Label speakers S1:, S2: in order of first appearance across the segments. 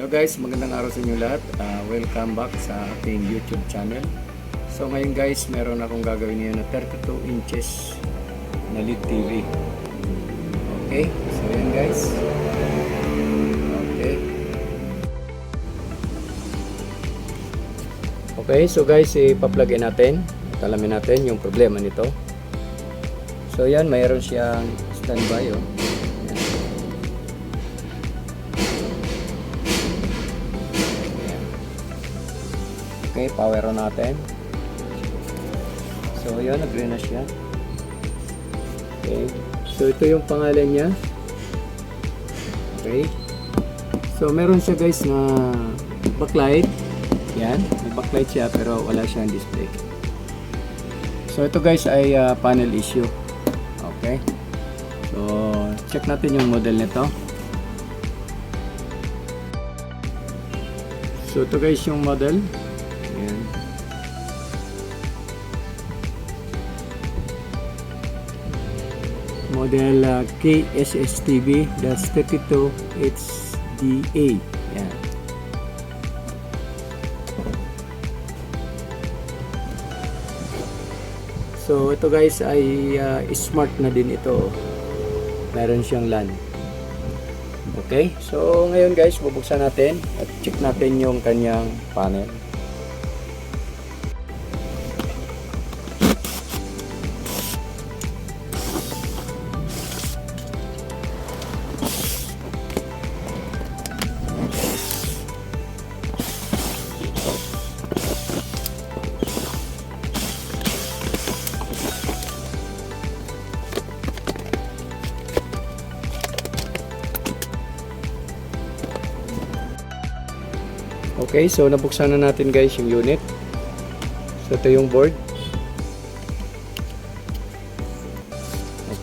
S1: Hello guys, magandang araw sa inyo lahat. Welcome back sa ating YouTube channel. So ngayon guys, meron akong gagawin ngayon na 32 inches na LED TV. Okay, so yan guys. Okay. Okay, so guys, ipa-plug in natin. Alamin natin yung problema nito. So yan, mayroon siyang standby. Okay, power on natin. So, yun, nag-green na siya. Okay. So, ito yung pangalan niya. Okay. So, meron siya guys na backlight. Yan. May backlight siya pero wala siyang display. So, ito guys ay panel issue. Okay. So, check natin yung model nito. So, ito guys yung model. Ayan. Model KSSTB-32HDA. Ayan. So ito guys ay smart na din ito. Meron siyang LAN. Okay, so ngayon guys bubuksan natin at check natin yung kanyang panel. Okay, so nabuksan na natin guys yung unit. So ito yung board.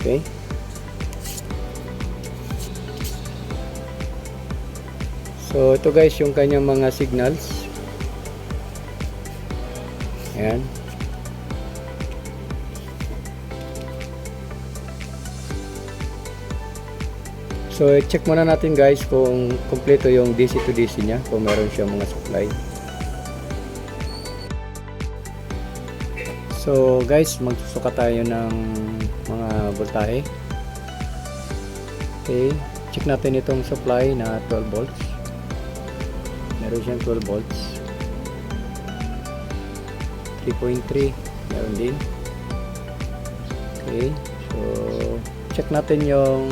S1: Okay. So ito guys yung kanyang mga signals. Ayan. So, check muna natin guys kung kompleto yung DC to DC niya, kung meron siya mga supply. So, guys, magsusuka tayo ng mga voltahe. Okay, check natin itong supply na 12 volts. Meron siyang 12 volts. 3.3, meron din. Okay, so check natin yung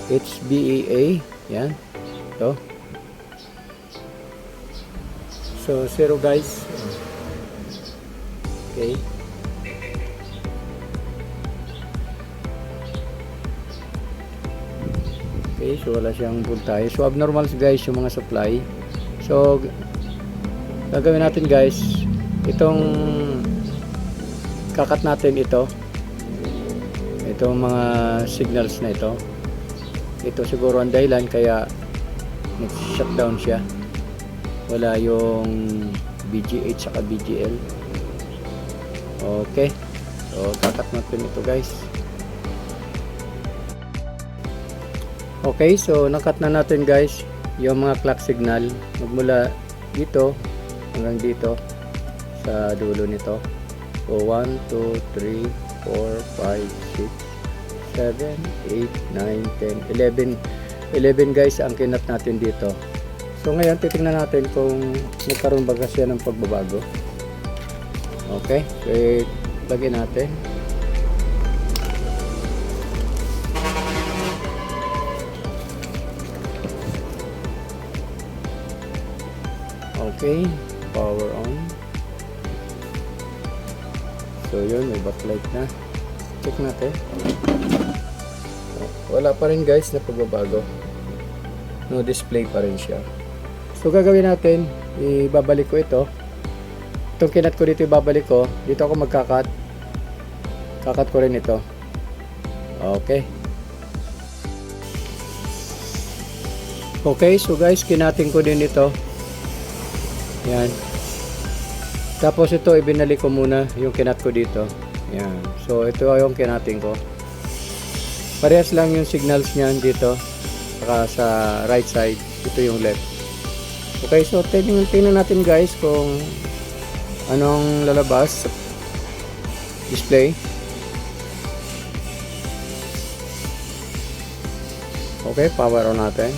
S1: HBEA, yan, ito. So 0 guys. Okay. Okay, so wala siyang voltage. So abnormal guys yung mga supply. So gagawin natin guys, itong kakat natin itong mga signals na ito. Ito siguro ang dahilan kaya nag-shutdown siya. Wala yung BGH saka BGL. Okay. So, kakat natin ito guys. Okay, so nakat na natin guys yung mga clock signal. Magmula dito hanggang dito sa dulo nito. So, 1, 2, 3, 4, 5, 6, 7, 8, 9, 10, 11 guys ang kinat natin dito. So ngayon titingnan natin kung nagkaroon ba kasi ng pagbabago. Okay, so lagyan natin. Okay, power on. So yun, may backlight na. Check natin. Wala pa rin guys na pagbabago. No display pa rin siya. So gagawin natin, ibabalik ko ito. Itong kinat ko dito ibabalik ko. Dito ako magkakat. Kakat ko rin ito. Okay. Okay, so guys, kinatin ko din ito. Yan. Tapos ito ibinalik ko muna yung kinat ko dito. Yan. So ito yung kinatin ko. Parehas lang yung signals niyan dito. Saka sa right side, ito yung left. Okay, so tingnan natin guys kung anong lalabas sa display. Okay, power on natin.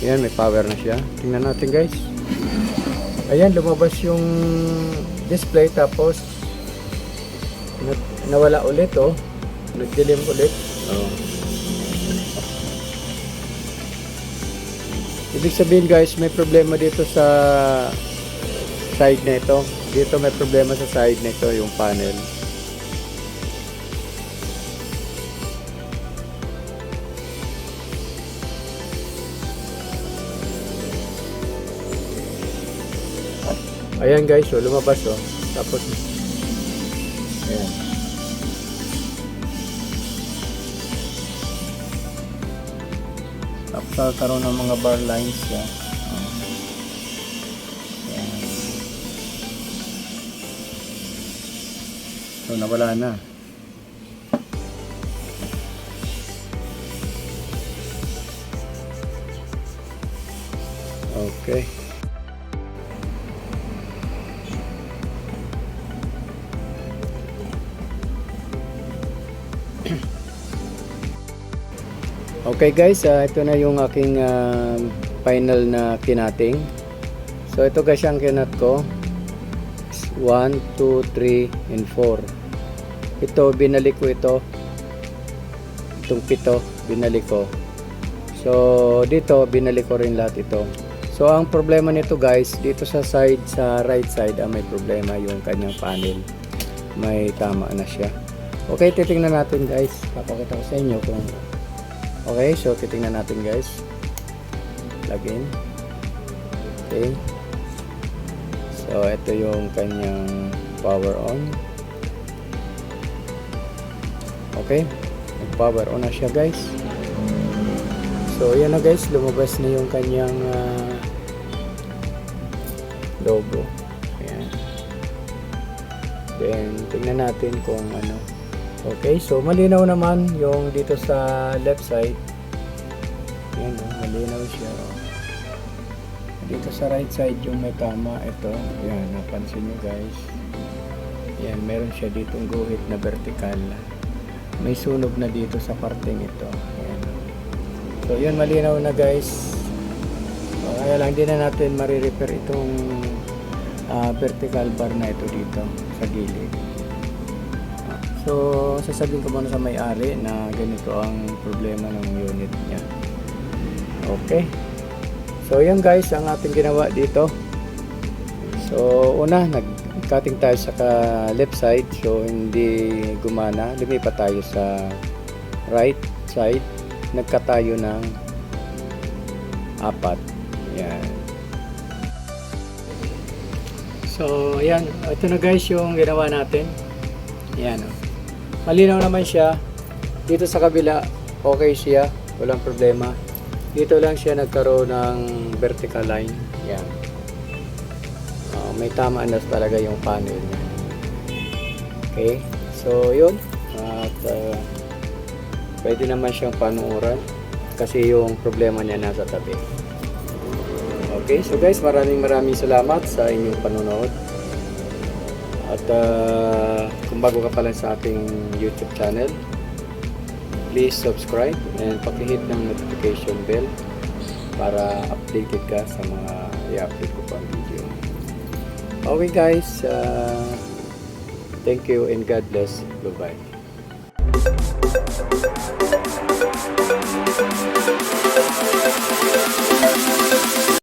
S1: Ayan, may power na siya. Tingnan natin guys. Ayan, lumabas yung display tapos nawala ulit oh. Nagdilim ulit. Oh. Ibig sabihin guys, may problema dito sa side na ito. Dito may problema sa side na ito, yung panel. Ayan guys, oh, lumabas oh. Tapos ayan. Tapos karoon ng mga bar lines siya. Ayan. So nawala na. Okay. Okay guys, ito na yung aking final na kinating. So ito guys ang kinat ko. 1, 2, 3, and 4. Ito binalik ko ito. Itong 7 binalik ko. So dito binalik ko rin lahat ito. So ang problema nito guys, dito sa side, sa right side, may problema yung kanyang panel. May tama na siya. Okay, titingnan natin guys. Papakita ko sa inyo kung okay, so titingnan natin guys. Plug in. Okay. So ito yung kanyang power on. Okay. Nag-power on na siya guys. So yan na guys, lumabas na yung kanyang logo. Ayan. Then tingnan natin kung ano. Okay, so malinaw naman yung dito sa left side. Yan, malinaw siya. Dito sa right side yung may tama. Ito, yan, napansin nyo guys. Yan, meron siya ditong guhit na vertical. May sunog na dito sa parteng ito. Yan. So yan, malinaw na guys. So, kaya lang din na natin marirepair itong vertical bar na ito dito sa gilid. So, sasabihin ko muna sa may-ari na ganito ang problema ng unit niya. Okay. So, yan guys ang ating ginawa dito. So, una, nag-cutting tayo sa left side. So, hindi gumana. Lumipat tayo sa right side. Nagka tayo ng 4. Yan. So, yan. Ito na guys yung ginawa natin. Yan o. Malinaw naman siya. Dito sa kabila, okay siya. Walang problema. Dito lang siya nagkaroon ng vertical line. Yan. May tama na talaga yung panel niya. Okay. So, yun. At pwede naman siyang panuuran. Kasi yung problema niya nasa tabi. Okay. So guys, maraming salamat sa inyong panonood. At kung bago ka pa lang sa ating YouTube channel, please subscribe and paki-hit ng notification bell para updated ka sa mga i-update ko pang video. Okay guys, thank you and God bless. Bye-bye.